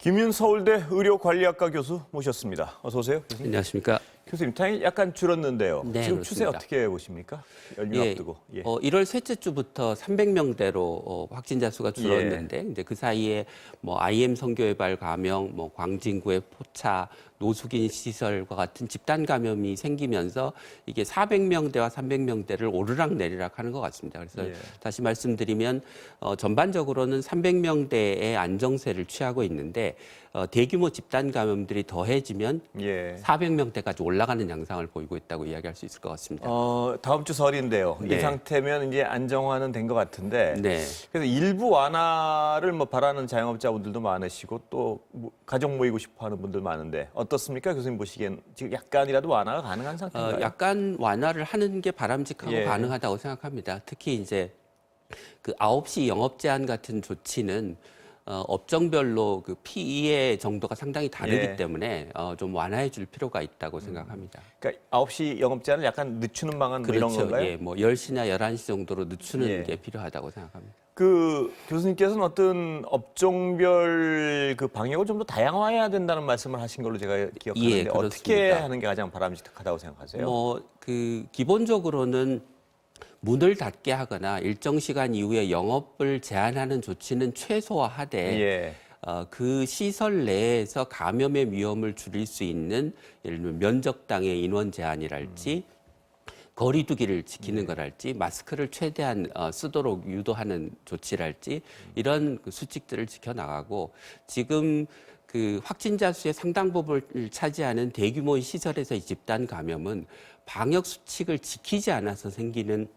김윤 서울대 의료관리학과 교수 모셨습니다. 어서 오세요, 교수님. 안녕하십니까. 교수님, 당연히 약간 줄었는데요. 네, 지금 그렇습니다. 추세 어떻게 보십니까? 연휴 앞두고. 예. 1월 셋째 주부터 300명대로 확진자 수가 줄었는데 이제 그 사이에 뭐 IM 성교회발 감염, 뭐 광진구의 포차, 노숙인 시설과 같은 집단 감염이 생기면서 이게 400명대와 300명대를 오르락내리락 하는 것 같습니다. 그래서 예. 다시 말씀드리면 전반적으로는 300명대의 안정세를 취하고 있는데 대규모 집단 감염들이 더해지면 예. 400명대까지 올라가는 양상을 보이고 있다고 이야기할 수 있을 것 같습니다. 다음 주 설인데요. 네. 이 상태면 이제 안정화는 된 것 같은데. 네. 그래서 일부 완화를 뭐 바라는 자영업자분들도 많으시고 또 가족 모이고 싶어하는 분들 많은데 어떻습니까, 교수님 보시기엔 지금 약간이라도 완화가 가능한 상태인가요? 약간 완화를 하는 게 바람직하고 예. 가능하다고 생각합니다. 특히 이제 그 9시 영업 제한 같은 조치는 업종별로 그 피해 정도가 상당히 다르기 예. 때문에 좀 완화해 줄 필요가 있다고 생각합니다. 그러니까 9시 영업 제한을 약간 늦추는 방안 뭐 이런 그렇죠. 건가요? 예, 뭐 10시나 11시 정도로 늦추는 예. 게 필요하다고 생각합니다. 그 교수님께서는 어떤 업종별 그 방역을 좀 더 다양화해야 된다는 말씀을 하신 걸로 제가 기억하는데 예, 그렇습니다. 어떻게 하는 게 가장 바람직하다고 생각하세요? 뭐 그 기본적으로는 문을 닫게 하거나 일정 시간 이후에 영업을 제한하는 조치는 최소화하되 예. 그 시설 내에서 감염의 위험을 줄일 수 있는 예를 들면 면적당의 인원 제한이랄지 거리두기를 지키는 거랄지 마스크를 최대한 쓰도록 유도하는 조치랄지 이런 그 수칙들을 지켜나가고 지금 그 확진자 수의 상당 부분을 차지하는 대규모의 시설에서의 집단 감염은 방역 수칙을 지키지 않아서 생기는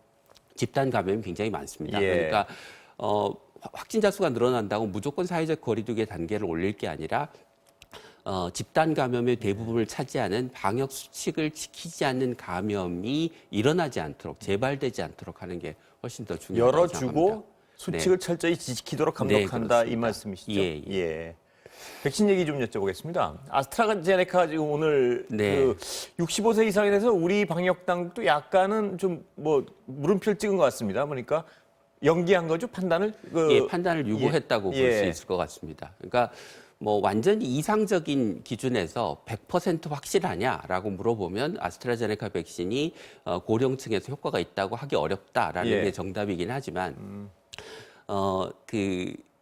집단 감염이 굉장히 많습니다. 예. 그러니까 확진자 수가 늘어난다고 무조건 사회적 거리두기의 단계를 올릴 게 아니라 집단 감염의 대부분을 차지하는 방역 수칙을 지키지 않는 감염이 일어나지 않도록 재발되지 않도록 하는 게 훨씬 더 중요하다고 생각합니다. 열어주고 수칙을 철저히 지키도록 감독한다, 네, 이 말씀이시죠? 예, 예. 예. 백신 얘기 좀 여쭤보겠습니다. 아스트라제네카 지금 오늘 네. 그 65세 이상에 대해서 우리 방역 당국도 약간은 좀 뭐 물음표를 찍은 것 같습니다. 보니까 연기한 거죠, 판단을? 예, 판단을 유보했다고 볼 수 예. 있을 것 같습니다. 그러니까 뭐 완전히 이상적인 기준에서 100% 확실하냐라고 물어보면 아스트라제네카 백신이 고령층에서 효과가 있다고 하기 어렵다라는 예. 게 정답이긴 하지만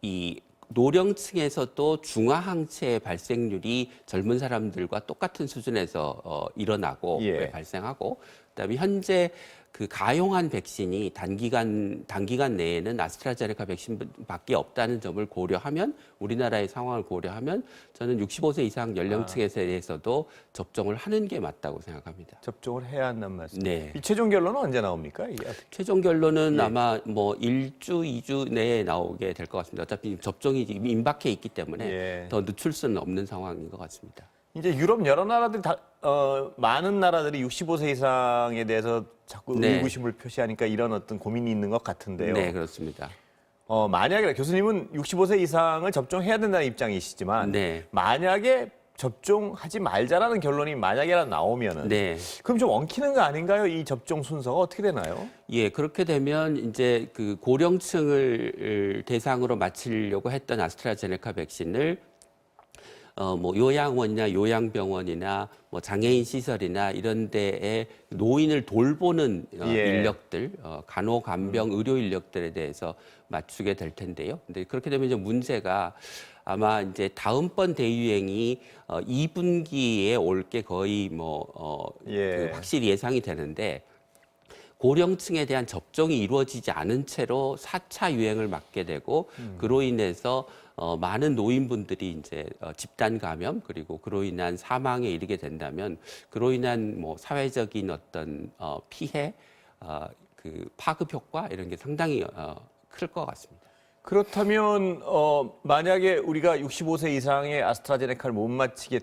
이 노령층에서도 중화항체 발생률이 젊은 사람들과 똑같은 수준에서 일어나고 예. 발생하고 그다음에 현재 그 가용한 백신이 단기간 내에는 아스트라제네카 백신밖에 없다는 점을 고려하면 우리나라의 상황을 고려하면 저는 65세 이상 연령층에 대해서도 접종을 하는 게 맞다고 생각합니다. 접종을 해야 한다는 말씀. 네. 이 최종 결론은 언제 나옵니까? 이게 최종 결론은 예. 아마 뭐 1주, 2주 내에 나오게 될 것 같습니다. 어차피 접종이 지금 임박해 있기 때문에 예. 더 늦출 수는 없는 상황인 것 같습니다. 이제 유럽 여러 나라들이 다 많은 나라들이 65세 이상에 대해서 자꾸 네. 의구심을 표시하니까 이런 어떤 고민이 있는 것 같은데요. 네, 그렇습니다. 만약에 교수님은 65세 이상을 접종해야 된다는 입장이시지만 네. 만약에 접종하지 말자라는 결론이 만약에라도 나오면은 네. 그럼 좀 엉키는 거 아닌가요? 이 접종 순서가 어떻게 되나요? 예, 그렇게 되면 이제 그 고령층을 대상으로 맞추려고 했던 아스트라제네카 백신을 뭐 요양원이나 요양병원이나 뭐 장애인 시설이나 이런 데에 노인을 돌보는 예. 인력들, 간호, 간병, 의료 인력들에 대해서 맞추게 될 텐데요. 근데 그렇게 되면 이제 문제가 아마 이제 다음번 대유행이 2분기에 올 게 거의 예. 그 확실히 예상이 되는데 고령층에 대한 접종이 이루어지지 않은 채로 4차 유행을 맞게 되고 그로 인해서 많은 노인분들이 이제 집단 감염 그리고 그로 인한 사망에 이르게 된다면 그로 인한 뭐 사회적인 어떤 피해, 그 파급 효과 이런 게 상당히 클 것 같습니다. 그렇다면 만약에 우리가 65세 이상의 아스트라제네카를 못 맞히게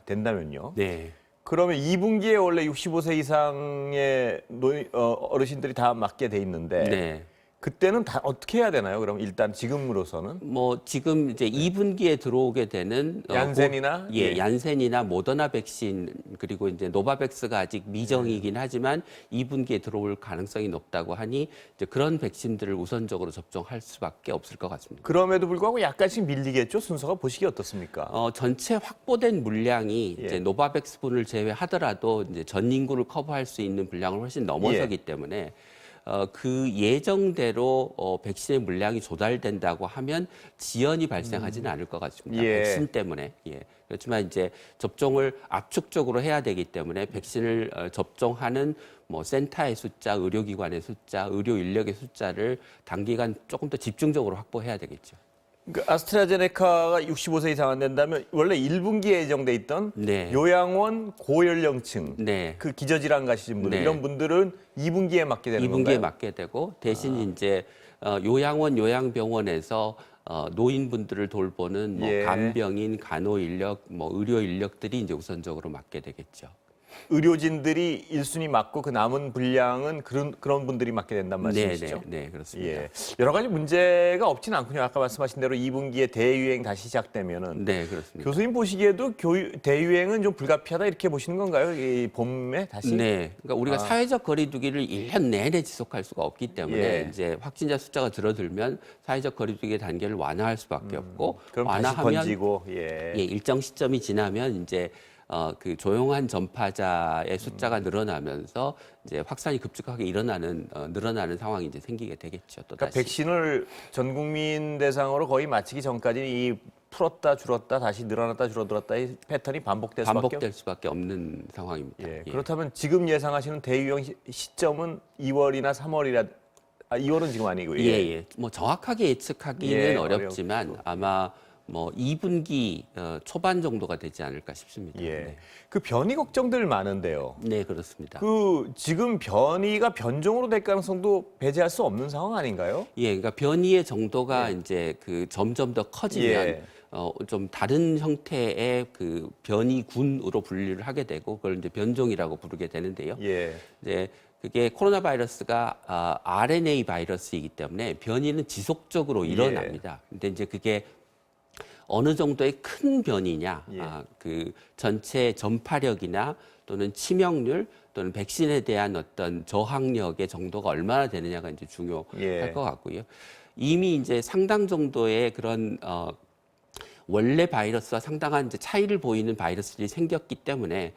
된다면요. 네. 그러면 2분기에 원래 65세 이상의 어르신들이 다 맞게 돼 있는데 네. 그때는 다 어떻게 해야 되나요? 그럼 일단 지금으로서는 뭐 지금 이제 2분기에 들어오게 되는 얀센이나 얀센이나 모더나 백신 그리고 이제 노바백스가 아직 미정이긴 하지만 2분기에 들어올 가능성이 높다고 하니 이제 그런 백신들을 우선적으로 접종할 수밖에 없을 것 같습니다. 그럼에도 불구하고 약간씩 밀리겠죠? 순서가 보시기 어떻습니까? 전체 확보된 물량이 예. 이제 노바백스분을 제외하더라도 이제 전 인구를 커버할 수 있는 분량을 훨씬 넘어서기 때문에 그 예정대로 백신의 물량이 조달된다고 하면 지연이 발생하지는 않을 것 같습니다. 예. 백신 때문에. 예. 그렇지만 이제 접종을 압축적으로 해야 되기 때문에 백신을 접종하는 뭐 센터의 숫자, 의료기관의 숫자, 의료 인력의 숫자를 단기간 조금 더 집중적으로 확보해야 되겠죠. 그 아스트라제네카가 65세 이상 안 된다면 원래 1분기에 예정돼 있던 네. 요양원 고연령층, 네. 그 기저질환 가시는 분들 네. 이런 분들은 2분기에 맞게 되는 2분기에 건가요? 맞게 되고 대신 이제 요양원, 요양병원에서 노인분들을 돌보는 뭐 예. 간병인, 간호 인력, 뭐 의료 인력들이 이제 우선적으로 맡게 되겠죠. 의료진들이 1순위 맞고 그 남은 분량은 그런 분들이 맡게 된다는 말씀이시죠? 네, 그렇습니다. 예. 여러 가지 문제가 없지는 않군요. 아까 말씀하신 대로 2분기에 대유행 다시 시작되면은 네, 그렇습니다. 교수님 보시기에도 대유행은 좀 불가피하다 이렇게 보시는 건가요? 이 봄에 다시? 네, 그러니까 우리가 사회적 거리두기를 1년 내내 지속할 수가 없기 때문에 예. 이제 확진자 숫자가 줄어들면 사회적 거리두기 단계를 완화할 수밖에 없고 그럼 다시 완화하면 번지고 예. 일정 시점이 지나면 이제 그 조용한 전파자의 숫자가 늘어나면서 이제 확산이 급격하게 늘어나는 상황이 이제 생기게 되겠죠. 또 그러니까 다시. 백신을 전 국민 대상으로 거의 마치기 전까지 이 풀었다 줄었다 다시 늘어났다 줄어들었다 이 패턴이 반복될 수밖에 없는 상황입니다. 예. 예. 그렇다면 지금 예상하시는 대유행 시점은 2월이나 3월이라 2월은 지금 아니고 예. 뭐 정확하게 예측하기는 예, 어렵지만 아마 뭐 2분기 초반 정도가 되지 않을까 싶습니다. 예. 네. 그 변이 걱정들 많은데요. 네, 그렇습니다. 그 지금 변이가 변종으로 될 가능성도 배제할 수 없는 상황 아닌가요? 예, 그러니까 변이의 정도가 이제 그 점점 더 커지면 예. 좀 다른 형태의 그 변이군으로 분류를 하게 되고 그걸 이제 변종이라고 부르게 되는데요. 예. 이제 그게 코로나 바이러스가 RNA 바이러스이기 때문에 변이는 지속적으로 일어납니다. 근데 이제 그게 어느 정도의 큰 변이냐, 예. 그 전체 전파력이나 또는 치명률 또는 백신에 대한 어떤 저항력의 정도가 얼마나 되느냐가 이제 중요할 예. 것 같고요. 이미 이제 상당 정도의 그런 원래 바이러스와 상당한 이제 차이를 보이는 바이러스들이 생겼기 때문에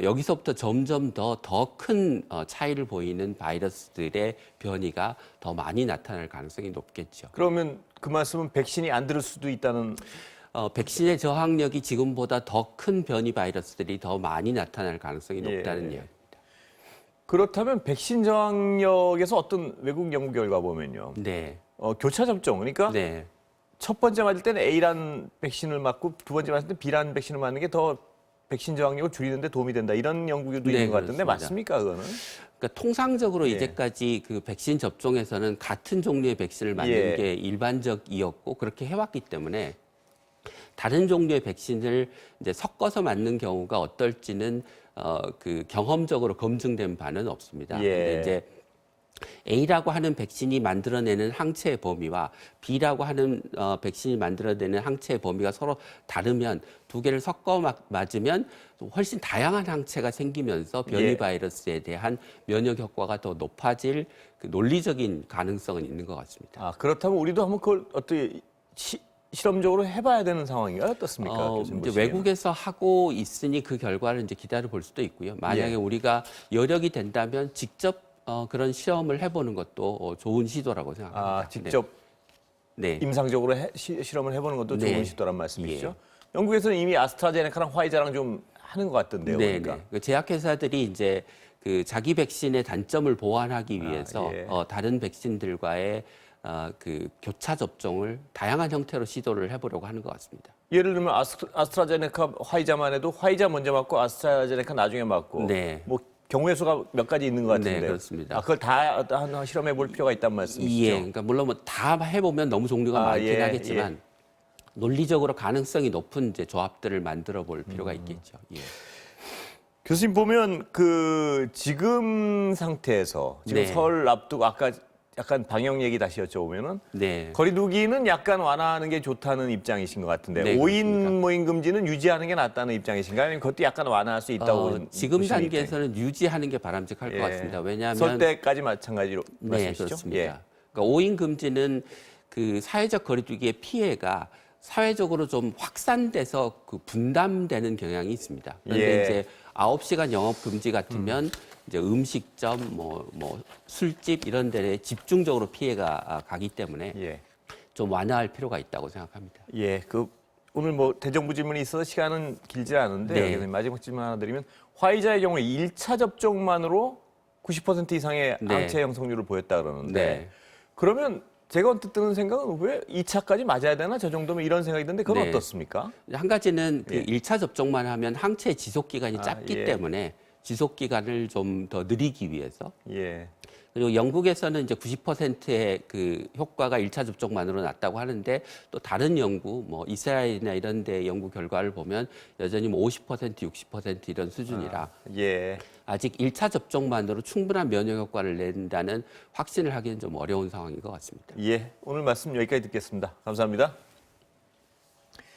여기서부터 점점 더 큰 차이를 보이는 바이러스들의 변이가 더 많이 나타날 가능성이 높겠죠. 그러면 그 말씀은 백신이 안 들을 수도 있다는 백신의 저항력이 지금보다 더 큰 변이 바이러스들이 더 많이 나타날 가능성이 높다는 이야기입니다. 그렇다면 백신 저항력에서 어떤 외국 연구 결과 보면요. 네. 교차 접종 그러니까 네. 첫 번째 맞을 때는 A란 백신을 맞고 두 번째 맞을 때 B란 백신을 맞는 게 더 백신 저항력을 줄이는 데 도움이 된다. 이런 연구도 네, 있는 것 같은데 그렇습니다. 맞습니까, 그거는? 그러니까 통상적으로 예. 이제까지 그 백신 접종에서는 같은 종류의 백신을 맞는 예. 게 일반적이었고 그렇게 해왔기 때문에 다른 종류의 백신을 이제 섞어서 맞는 경우가 어떨지는 그 경험적으로 검증된 바는 없습니다. 예. 근데 이제 A라고 하는 백신이 만들어내는 항체의 범위와 B라고 하는 백신이 만들어내는 항체의 범위가 서로 다르면 두 개를 섞어 맞으면 훨씬 다양한 항체가 생기면서 변이 예. 바이러스에 대한 면역 효과가 더 높아질 그 논리적인 가능성은 있는 것 같습니다. 그렇다면 우리도 한번 그걸 어떻게 실험적으로 해봐야 되는 상황인가요? 어떻습니까? 교수님 이제 보시기에는? 외국에서 하고 있으니 그 결과를 이제 기다려 볼 수도 있고요. 만약에 예. 우리가 여력이 된다면 직접 그런 시험을 해보는 것도 좋은 시도라고 생각합니다. 직접 네. 임상적으로 실험을 해보는 것도 네. 좋은 시도란 말씀이시죠? 예. 영국에서는 이미 아스트라제네카랑 화이자랑 좀 하는 것 같던데요. 네, 그러니까. 네. 그 제약회사들이 이제 그 자기 백신의 단점을 보완하기 위해서 예. 다른 백신들과의 그 교차 접종을 다양한 형태로 시도를 해보려고 하는 것 같습니다. 예를 들면 아스트라제네카 화이자만 해도 화이자 먼저 맞고 아스트라제네카 나중에 맞고 네. 뭐 경우의 수가 몇 가지 있는 것 같은데 네, 그렇습니다. 그걸 다 실험해 볼 필요가 있다는 말씀이시죠? 예, 그러니까 물론 뭐 다 해보면 너무 종류가 많긴 예, 하겠지만 논리적으로 가능성이 높은 이제 조합들을 만들어 볼 필요가 있겠죠. 예. 교수님 보면 그 지금 상태에서 지금 네. 설 앞두고 아까 약간 방역 얘기 다시 여쭤보면은 네. 거리두기는 약간 완화하는 게 좋다는 입장이신 것 같은데 네, 5인 모임 금지는 유지하는 게 낫다는 입장이신가요? 아니면 그것도 약간 완화할 수 있다고 지금 보시는 단계에서는 유지하는 게 바람직할 것 같습니다. 왜냐하면 설 때까지 마찬가지로 네, 말씀이시죠? 그렇습니다. 그러니까 5인 금지는 그 사회적 거리두기의 피해가 사회적으로 좀 확산돼서 그 분담되는 경향이 있습니다. 그런데 예. 이제 9시간 영업 금지 같으면 이제 음식점, 뭐 술집 이런 데에 집중적으로 피해가 가기 때문에 예. 좀 완화할 필요가 있다고 생각합니다. 예, 오늘 뭐 대정부 질문이 있어서 시간은 길지 않은데 네. 여기서 마지막 질문 하나 드리면 화이자의 경우에 1차 접종만으로 90% 이상의 네. 항체 형성률을 보였다 그러는데 네. 그러면 제가 언뜻 드는 생각은 왜 2차까지 맞아야 되나 저 정도면 이런 생각이 드는데 그건 네. 어떻습니까? 한 가지는 그 예. 1차 접종만 하면 항체 지속 기간이 짧기 예. 때문에 지속 기간을 좀 더 늘리기 위해서 예. 그리고 영국에서는 이제 90%의 그 효과가 1차 접종만으로 났다고 하는데 또 다른 연구, 뭐 이스라엘이나 이런 데 연구 결과를 보면 여전히 뭐 50%, 60% 이런 수준이라 예. 아직 1차 접종만으로 충분한 면역 효과를 낸다는 확신을 하기는 좀 어려운 상황인 것 같습니다. 예. 오늘 말씀 여기까지 듣겠습니다. 감사합니다.